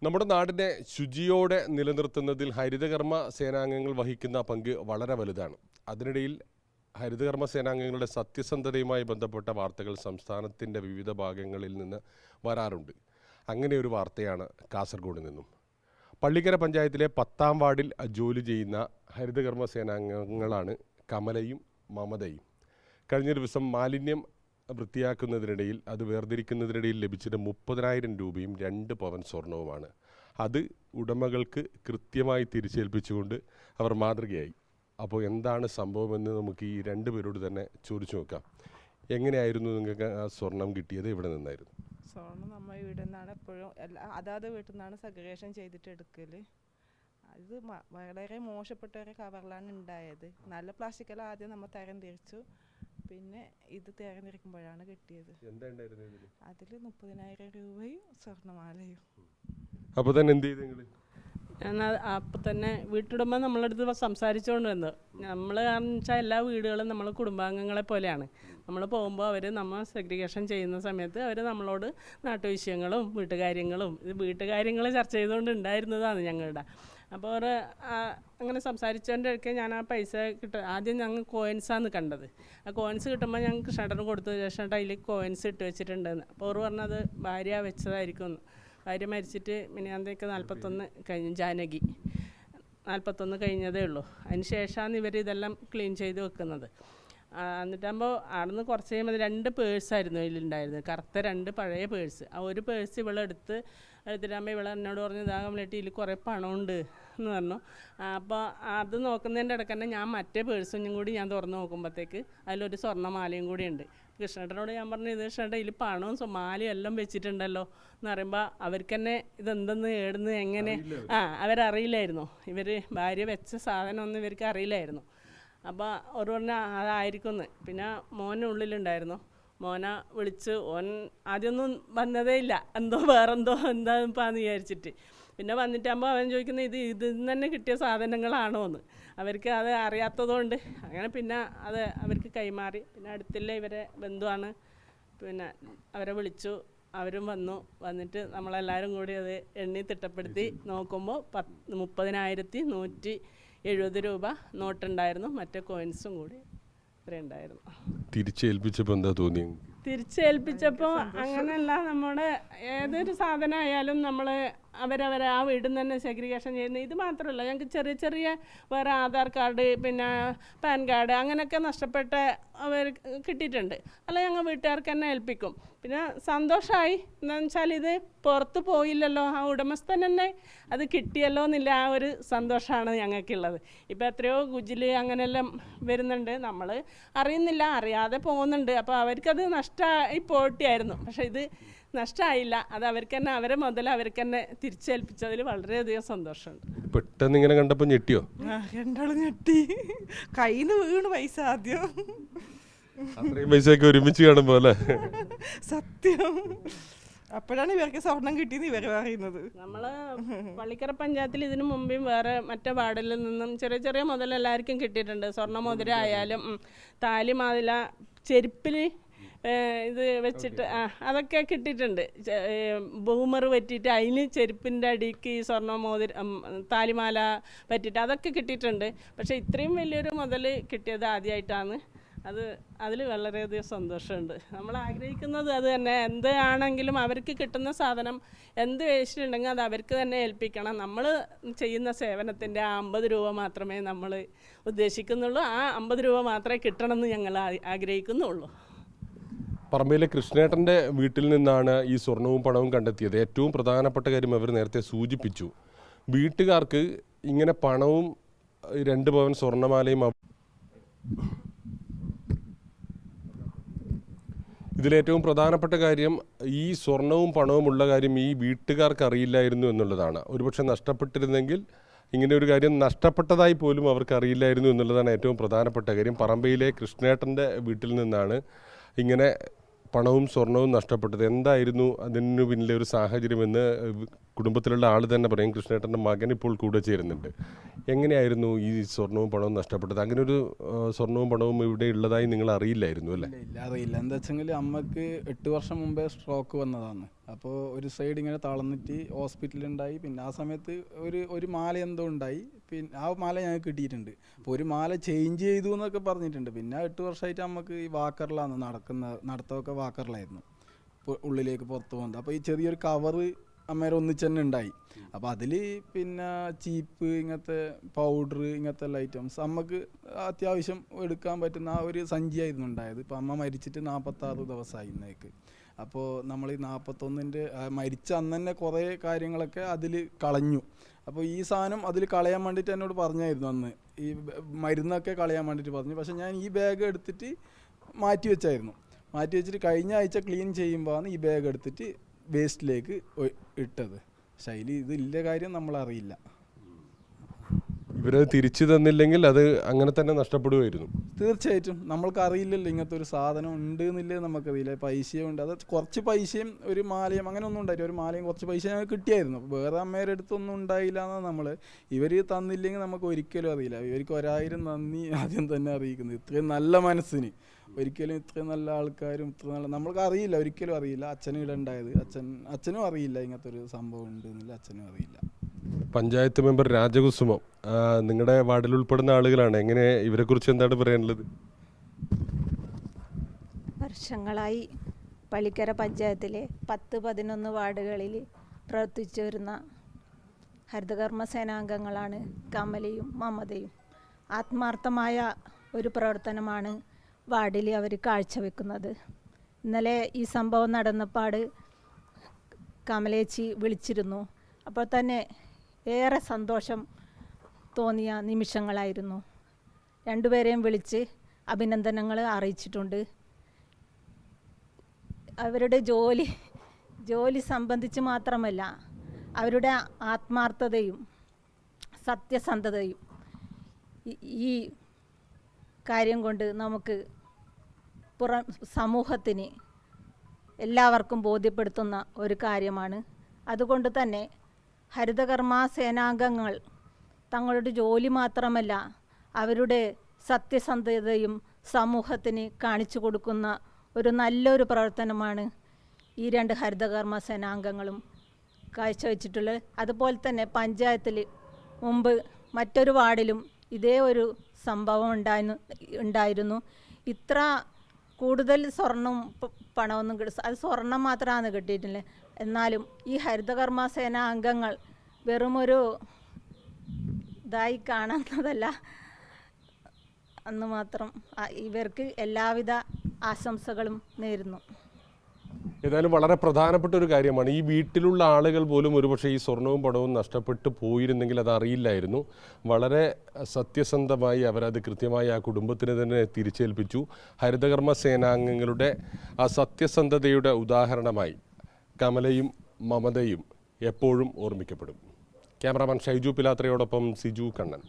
നമ്മുടെ നാടിനെ ശുചിയോടെ നിലനിർത്തുന്നതിൽ ഹരിതകർമ്മ സേനാംഗങ്ങൾ വഹിക്കുന്ന പങ്ക് വളരെ വലുതാണ്. അതിനിടയിൽ ഹരിതകർമ്മ സേനാംഗങ്ങളുടെ സത്യസന്ധതയുമായി ബന്ധപ്പെട്ട വാർത്തകൾ സംസ്ഥാനത്തിൻ്റെ വിവിധ ഭാഗങ്ങളിൽ നിന്ന് വരാറുണ്ട്. അങ്ങനെ ഒരു വാർത്തയാണ് കാസർഗോഡ് നിന്നും. പള്ളിക്കര പഞ്ചായത്തിലെ 10-ാം വാർഡിൽ ജോലി ചെയ്യുന്ന ഹരിതകർമ്മ സേനാംഗങ്ങളാണ് കമലയും മമതയും. കഴിഞ്ഞ ദിവസം മാലിന്യം വൃത്തിയാക്കുന്നതിനിടയിൽ അത് വേർതിരിക്കുന്നതിനിടയിൽ ലഭിച്ചത് 30,000 രൂപയും 2 പവൻ സ്വർണവുമാണ്. അത് ഉടമകൾക്ക് കൃത്യമായി തിരിച്ചേൽപ്പിച്ചുകൊണ്ട് അവർ മാതൃകയായി. അപ്പോൾ എന്താണ് സംഭവമെന്ന് നമുക്ക് ഈ 2 പേരോട് തന്നെ ചോദിച്ചു നോക്കാം. എങ്ങനെയായിരുന്നു നിങ്ങൾക്ക് ആ സ്വർണം കിട്ടിയത്? എവിടെ നിന്നായിരുന്നു? സ്വർണം നമ്മൾ ഇവിടെ നിന്നാണ് എപ്പോഴും അതാത് വീട്ടിൽ നിന്നാണ് സെഗ്രിഗേഷൻ ചെയ്തിട്ട് എടുക്കൽ. ഇത് വളരെ മോശപ്പെട്ട ഒരു കവറിലാണ് ഉണ്ടായത്. നല്ല പ്ലാസ്റ്റിക്കെല്ലാം ആദ്യം നമ്മൾ തരം തിരിച്ചു, പിന്നെ ഇത് തിരഞ്ഞെടുക്കുമ്പോഴാണ് കിട്ടിയത്. അതിൽ 30,000 രൂപയും സ്വർണ്ണമാലയും. അപ്പോൾ തന്നെ എന്ത് ചെയ്തു? ഞാൻ അപ്പം തന്നെ വീട്ടുടമ നമ്മളടുത്ത് സംസാരിച്ചുകൊണ്ട് വന്നു. നമ്മൾ കാരണം വെച്ചാൽ എല്ലാ വീടുകളും നമ്മൾ കുടുംബാംഗങ്ങളെ പോലെയാണ്. നമ്മൾ പോകുമ്പോൾ നമ്മൾ സെഗ്രിഗേഷൻ ചെയ്യുന്ന സമയത്ത് അവർ നമ്മളോട് നാട്ടുവിഷയങ്ങളും വീട്ടുകാര്യങ്ങളും വീട്ടുകാര്യങ്ങൾ ചർച്ച ചെയ്തുകൊണ്ട് ഉണ്ടായിരുന്നതാണ് ഞങ്ങളുടെ. അപ്പോൾ അവർ അങ്ങനെ സംസാരിച്ചതിൻ്റെ ഇടയ്ക്ക് ഞാൻ ആ പൈസ ആദ്യം ഞങ്ങൾ കോയിൻസാണ് കണ്ടത്. ആ കോയിൻസ് കിട്ടുമ്പോൾ ഞങ്ങൾക്ക് കൃഷ്ണേട്ടന് കൊടുത്തതിന് ശേഷം അതിൽ കോയിൻസ് ഇട്ട് വെച്ചിട്ടുണ്ടെന്ന്. അപ്പോൾ അവർ പറഞ്ഞത് ഭാര്യ വെച്ചതായിരിക്കും. ഭാര്യ മരിച്ചിട്ട് മിനിയാന്തേക്ക് 41 കഴിഞ്ഞു. ജാനകി 41 കഴിഞ്ഞതേ ഉള്ളൂ. അതിന് ശേഷമാണ് ഇവർ ഇതെല്ലാം ക്ലീൻ ചെയ്ത് വെക്കുന്നത്. എന്നിട്ടാകുമ്പോൾ അവിടുന്ന് കുറച്ച് കഴിയുമ്പോൾ 2 പേഴ്സായിരുന്നു അതിലുണ്ടായിരുന്നത്. കറുത്ത 2 പഴയ പേഴ്സ്. ആ ഒരു പേഴ്സ് എടുത്തിട്ടാകുമ്പോൾ ഇവളെ എന്നോട് പറഞ്ഞു, ഇതാകുമ്പോഴേട്ട് ഇതിൽ കുറേ പണമുണ്ട് എന്ന് പറഞ്ഞു. അപ്പോൾ അത് നോക്കുന്നതിൻ്റെ ഇടയ്ക്ക് തന്നെ ഞാൻ മറ്റേ പേഴ്സും കൂടി ഞാൻ തുറന്ന് നോക്കുമ്പോഴത്തേക്ക് അതിലൊരു സ്വർണ്ണമാലയും കൂടി ഉണ്ട്. കൃഷ്ണേട്ടനോട് ഞാൻ പറഞ്ഞു, ഇത് കൃഷ്ണേട്ടൻ ഇതിൽ പണവും മാലയും എല്ലാം വെച്ചിട്ടുണ്ടല്ലോ എന്ന് പറയുമ്പോൾ അവർക്ക് തന്നെ ഇതെന്തെന്ന് ഏടുന്ന് എങ്ങനെ അവരറിയില്ലായിരുന്നു. ഇവർ ഭാര്യ വെച്ച സാധനമൊന്നും ഇവർക്ക് അറിയില്ലായിരുന്നു. അപ്പോൾ ഒരു പറഞ്ഞാൽ അതായിരിക്കുമെന്ന്. പിന്നെ മോനുള്ളിലുണ്ടായിരുന്നു. മോനെ വിളിച്ച് ആദ്യമൊന്നും വന്നതേ ഇല്ല, വേറെന്തോ എന്താന്ന് വിചാരിച്ചിട്ട്. പിന്നെ വന്നിട്ടാകുമ്പോൾ അവൻ ചോദിക്കുന്നത് ഇതിൽ നിന്ന് തന്നെ കിട്ടിയ സാധനങ്ങളാണോ എന്ന്. അവർക്ക് അത് അറിയാത്തതുകൊണ്ട് അങ്ങനെ പിന്നെ അത് അവർക്ക് കൈമാറി. പിന്നെ അടുത്തില്ല ഇവരെ ബന്ധുവാണ്, പിന്നെ അവരെ വിളിച്ചു. അവരും വന്നിട്ട് നമ്മളെല്ലാവരും കൂടി അത് എണ്ണി തിട്ടപ്പെടുത്തി നോക്കുമ്പോൾ 30,170 രൂപ നോട്ടുണ്ടായിരുന്നു. മറ്റേ കോയിൻസും കൂടി ഇത്രയുണ്ടായിരുന്നു. തിരിച്ചേൽപ്പിച്ചപ്പോൾ എന്താ തോന്നി? തിരിച്ചേൽപ്പിച്ചപ്പോൾ അങ്ങനെയല്ല, നമ്മുടെ ഏതൊരു സാധനമായാലും നമ്മൾ അവരവരെ ആ വീട്ടിൽ നിന്ന് തന്നെ സെഗ്രിഗേഷൻ ചെയ്യുന്നത്. ഇത് മാത്രമല്ല, ഞങ്ങൾക്ക് ചെറിയ ചെറിയ വേറെ ആധാർ കാർഡ്, പിന്നെ പാൻ കാർഡ് അങ്ങനെയൊക്കെ നഷ്ടപ്പെട്ട അവർ കിട്ടിയിട്ടുണ്ട്. അല്ല, ഞങ്ങൾ വീട്ടുകാർക്ക് തന്നെ ഏൽപ്പിക്കും. പിന്നെ സന്തോഷമായി. എന്താണെന്ന് വെച്ചാൽ ഇത് പുറത്ത് പോയില്ലല്ലോ, ആ ഉടമസ്ഥൻ തന്നെ അത് കിട്ടിയല്ലോ എന്നുള്ള ആ ഒരു സന്തോഷമാണ് ഞങ്ങൾക്കുള്ളത്. ഇപ്പോൾ എത്രയോ ഗുജിൽ അങ്ങനെയെല്ലാം വരുന്നുണ്ട്, നമ്മൾ അറിയുന്നില്ല, അറിയാതെ പോകുന്നുണ്ട്. അപ്പോൾ അവർക്കത് നഷ്ടമായി പോയിട്ടായിരുന്നു. പക്ഷേ ഇത് നഷ്ടമായില്ല. അത് അവർക്ക് തന്നെ അവരെ മുതൽ അവർക്ക് തന്നെ തിരിച്ചേൽപ്പിച്ചതിൽ വളരെയധികം സന്തോഷമുണ്ട്. പെട്ടെന്ന് ഇങ്ങനെ കണ്ടപ്പോൾ ഞെട്ടിയോ? രണ്ടാളും ഞെട്ടി. കയ്യിൽ നിന്ന് വീണ് പൈസ ആദ്യം. അത്രയും പൈസയൊക്കെ ഒരുമിച്ച് കാണുമ്പോൾ അല്ലേ? സത്യം. അപ്പോഴാണ് ഇവർക്ക് സ്വർണം കിട്ടിയെന്ന് ഇവർ പറയുന്നത്. നമ്മൾ പള്ളിക്കര പഞ്ചായത്തിൽ ഇതിനു മുമ്പേയും വേറെ മറ്റേ വാർഡിൽ നിന്നും ചെറിയ ചെറിയ മുതൽ എല്ലാവർക്കും കിട്ടിയിട്ടുണ്ട്. സ്വർണ്ണ മുദ്ര ആയാലും താലി മാതില ചെരുപ്പിൽ ഇത് വെച്ചിട്ട് അതൊക്കെ കിട്ടിയിട്ടുണ്ട്. ബൂമർ പറ്റിയിട്ട് അതിന് ചെരുപ്പിൻ്റെ അടിക്ക് ഈ സ്വർണ്ണ താലിമാല പറ്റിയിട്ട് അതൊക്കെ കിട്ടിയിട്ടുണ്ട്. പക്ഷേ ഇത്രയും വലിയൊരു മുതൽ കിട്ടിയത് ആദ്യമായിട്ടാണ്. അതിൽ വളരെയധികം സന്തോഷമുണ്ട്. നമ്മൾ ആഗ്രഹിക്കുന്നത് അത് തന്നെ. എന്താണെങ്കിലും അവർക്ക് കിട്ടുന്ന സാധനം എന്ത് വേസ്റ്റ് ഉണ്ടെങ്കിൽ അത് അവർക്ക് തന്നെ ഏൽപ്പിക്കണം. നമ്മൾ ചെയ്യുന്ന സേവനത്തിൻ്റെ ആ 50 രൂപ മാത്രമേ നമ്മൾ ഉദ്ദേശിക്കുന്നുള്ളൂ. ആ 50 രൂപ മാത്രമേ കിട്ടണമെന്ന് ഞങ്ങൾ ആഗ്രഹിക്കുന്നുള്ളൂ. പറമ്പയിലെ കൃഷ്ണേട്ടൻ്റെ വീട്ടിൽ നിന്നാണ് ഈ സ്വർണവും പണവും കണ്ടെത്തിയത്. ഏറ്റവും പ്രധാനപ്പെട്ട കാര്യം അവർ നേരത്തെ സൂചിപ്പിച്ചു, വീട്ടുകാർക്ക് ഇങ്ങനെ പണവും 2 പവൻ സ്വർണ്ണമാലയും. ഇതിലേറ്റവും പ്രധാനപ്പെട്ട കാര്യം, ഈ സ്വർണവും പണവും ഉള്ള കാര്യം ഈ വീട്ടുകാർക്ക് അറിയില്ലായിരുന്നു എന്നുള്ളതാണ്. ഒരുപക്ഷെ നഷ്ടപ്പെട്ടിരുന്നെങ്കിൽ ഇങ്ങനെ ഒരു കാര്യം നഷ്ടപ്പെട്ടതായി പോലും അവർക്ക് അറിയില്ലായിരുന്നു എന്നുള്ളതാണ് ഏറ്റവും പ്രധാനപ്പെട്ട കാര്യം. പറമ്പയിലെ കൃഷ്ണേട്ടൻ്റെ വീട്ടിൽ നിന്നാണ് ഇങ്ങനെ പണവും സ്വർണവും നഷ്ടപ്പെട്ടത്. എന്തായിരുന്നു അതിനു പിന്നിലെ ഒരു സാഹചര്യമെന്ന് കുടുംബത്തിലുള്ള ആൾ തന്നെ പറയും കൃഷ്ണേട്ടൻ്റെ മകൻ ഇപ്പോൾ കൂടെ ചേരുന്നുണ്ട്. എങ്ങനെയായിരുന്നു ഈ സ്വർണവും പണവും നഷ്ടപ്പെട്ടത്? അങ്ങനെ ഒരു സ്വർണവും പണവും ഇവിടെ ഉള്ളതായി നിങ്ങൾ അറിയില്ലായിരുന്നു അല്ലേ? ഇല്ല, അറിയില്ല. എന്താ വെച്ചെങ്കിൽ അമ്മക്ക് 8 വർഷം മുമ്പേ സ്ട്രോക്ക് വന്നതാണ്. അപ്പോൾ ഒരു സൈഡ് ഇങ്ങനെ തളർന്നിട്ട് ഹോസ്പിറ്റലുണ്ടായി. പിന്നെ ആ സമയത്ത് ഒരു മാല എന്തോ ഉണ്ടായി. പിന്നെ ആ മാല ഞങ്ങൾക്ക് കിട്ടിയിട്ടുണ്ട്. അപ്പോൾ ഒരു മാല ചേഞ്ച് ചെയ്തു എന്നൊക്കെ പറഞ്ഞിട്ടുണ്ട്. പിന്നെ 8 വർഷമായിട്ട് അമ്മക്ക് ഈ വാക്കറിലാണ് നടത്തമൊക്കെ വാക്കറിലായിരുന്നു, ഉള്ളിലേക്ക് പുറത്ത് പോകുന്നത്. അപ്പോൾ ഈ ചെറിയൊരു കവറ് അമ്മേരെ ഒന്നിച്ച് തന്നെ ഉണ്ടായി. അപ്പോൾ അതിൽ പിന്നെ ചീപ്പ്, ഇങ്ങനത്തെ പൗഡർ, ഇങ്ങനത്തെ എല്ലാ ഐറ്റംസ് അമ്മക്ക് അത്യാവശ്യം എടുക്കാൻ പറ്റുന്ന ആ ഒരു സഞ്ചിയായിരുന്നു ഉണ്ടായത്. ഇപ്പോൾ അമ്മ മരിച്ചിട്ട് 46 ദിവസമായി ഇന്നേക്ക്. അപ്പോൾ നമ്മൾ ഈ 41-ൻ്റെ മരിച്ച അന്ന് തന്നെ കുറേ കാര്യങ്ങളൊക്കെ അതിൽ കളഞ്ഞു. അപ്പോൾ ഈ സാധനം അതിൽ കളയാൻ വേണ്ടിയിട്ട് എന്നോട് പറഞ്ഞായിരുന്നു അന്ന്, ഈ മരുന്നൊക്കെ കളയാൻ വേണ്ടിയിട്ട് പറഞ്ഞു. പക്ഷേ ഞാൻ ഈ ബാഗ് എടുത്തിട്ട് മാറ്റി വെച്ചിട്ട് കഴിഞ്ഞ ആഴ്ച ക്ലീൻ ചെയ്യുമ്പോഴാണ് ഈ ബാഗ് എടുത്തിട്ട് വേസ്റ്റിലേക്ക് ഇട്ടത്. പക്ഷേ അതിൽ ഇതില്ല കാര്യം നമ്മളറിയില്ല. ഇവരത് തിരിച്ചു തന്നില്ലെങ്കിൽ അത് അങ്ങനെ തന്നെ നഷ്ടപ്പെടുമായിരുന്നു. തീർച്ചയായിട്ടും നമ്മൾക്ക് അറിയില്ലല്ലോ ഇങ്ങനത്തെ ഒരു സാധനം ഉണ്ട് എന്നില്ലേ, നമുക്കറിയില്ല. പൈസയും ഉണ്ട്, അത് കുറച്ച് പൈസയും ഒരു മാലയും അങ്ങനെ ഒന്നും ഉണ്ടായില്ല. ഒരു മാലയും കുറച്ച് പൈസ ഞങ്ങൾക്ക് കിട്ടിയായിരുന്നു. വേറെ അമ്മയുടെ അടുത്തൊന്നും ഉണ്ടായില്ല എന്നാണ് നമ്മൾ. ഇവർ തന്നില്ലെങ്കിൽ നമുക്ക് ഒരിക്കലും അറിയില്ല. ഇവർക്ക് 1000 നന്ദി ആദ്യം തന്നെ അറിയിക്കുന്നത്. ഇത്രയും നല്ല മനസ്സിന്, ഒരിക്കലും ഇത്രയും നല്ല ആൾക്കാരും ഇത്ര നല്ല നമ്മൾക്ക് അറിയില്ല, ഒരിക്കലും അറിയില്ല. അച്ഛനും ഇവിടെ ഉണ്ടായത്, അച്ഛനും അറിയില്ല ഇങ്ങനത്തെ ഒരു സംഭവം ഉണ്ട് എന്നില്ല, അച്ഛനും അറിയില്ല. പഞ്ചായത്ത് മെമ്പർ രാജകുസുമം നിങ്ങളുടെ വാർഡിൽ ഉൾപ്പെടുന്ന ആളുകളാണ്. എങ്ങനെ ഇവരെക്കുറിച്ച് എന്താണ് പറയാനുള്ളത്? വർഷങ്ങളായി പള്ളിക്കര പഞ്ചായത്തിലെ 10-11 വാർഡുകളിൽ പ്രവർത്തിച്ചു വരുന്ന ഹരിതകർമ്മ സേനാംഗങ്ങളാണ് കമലയും മമതയും. ആത്മാർത്ഥമായ ഒരു പ്രവർത്തനമാണ് വാർഡിൽ അവർ കാഴ്ചവെക്കുന്നത്. ഇന്നലെ ഈ സംഭവം നടന്നപ്പാട് കമലേച്ചി വിളിച്ചിരുന്നു. അപ്പോൾ തന്നെ ഏറെ സന്തോഷം തോന്നിയ നിമിഷങ്ങളായിരുന്നു. രണ്ടുപേരെയും വിളിച്ച് അഭിനന്ദനങ്ങൾ അറിയിച്ചിട്ടുണ്ട്. അവരുടെ ജോലി സംബന്ധിച്ച് മാത്രമല്ല, അവരുടെ ആത്മാർത്ഥതയും സത്യസന്ധതയും ഈ കാര്യം കൊണ്ട് നമുക്ക് സമൂഹത്തിന് എല്ലാവർക്കും ബോധ്യപ്പെടുത്തുന്ന ഒരു കാര്യമാണ്. അതുകൊണ്ട് തന്നെ ഹരിതകർമ്മ സേനാംഗങ്ങൾ തങ്ങളുടെ ജോലി മാത്രമല്ല, അവരുടെ സത്യസന്ധതയും സമൂഹത്തിന് കാണിച്ചു കൊടുക്കുന്ന ഒരു നല്ലൊരു പ്രവർത്തനമാണ് ഈ 2 ഹരിതകർമ്മ സേനാംഗങ്ങളും കാഴ്ചവെച്ചിട്ടുള്ളത്. അതുപോലെ തന്നെ പഞ്ചായത്തിൽ മുമ്പ് മറ്റൊരു വാർഡിലും ഇതേ ഒരു സംഭവം ഉണ്ടായിരുന്നു. ഇത്ര കൂടുതൽ സ്വർണം പണമൊന്നും അത് സ്വർണം മാത്രമാണ് കിട്ടിയിട്ടില്ല. എന്നാലും ഈ ഹരിതകർമ്മ സേന അംഗങ്ങൾ വെറുമൊരു ഇതായി കാണുന്നതല്ല അന്ന് മാത്രം. ഇവർക്ക് എല്ലാവിധ ആശംസകളും നേരുന്നു. ഏതായാലും വളരെ പ്രധാനപ്പെട്ട ഒരു കാര്യമാണ്. ഈ വീട്ടിലുള്ള ആളുകൾ പോലും ഒരുപക്ഷെ ഈ സ്വർണവും പണവും നഷ്ടപ്പെട്ടു പോയിരുന്നെങ്കിൽ അത് അറിയില്ലായിരുന്നു. വളരെ സത്യസന്ധമായി അവരത് കൃത്യമായി ആ കുടുംബത്തിന് തന്നെ തിരിച്ചേൽപ്പിച്ചു. ഹരിതകർമ്മ സേനാംഗങ്ങളുടെ ആ സത്യസന്ധതയുടെ ഉദാഹരണമായി കമലയും മമതയും എപ്പോഴും ഓർമ്മിക്കപ്പെടും. ക്യാമറാമാൻ ഷൈജു പിലാത്രയോടൊപ്പം സിജു കണ്ണൻ.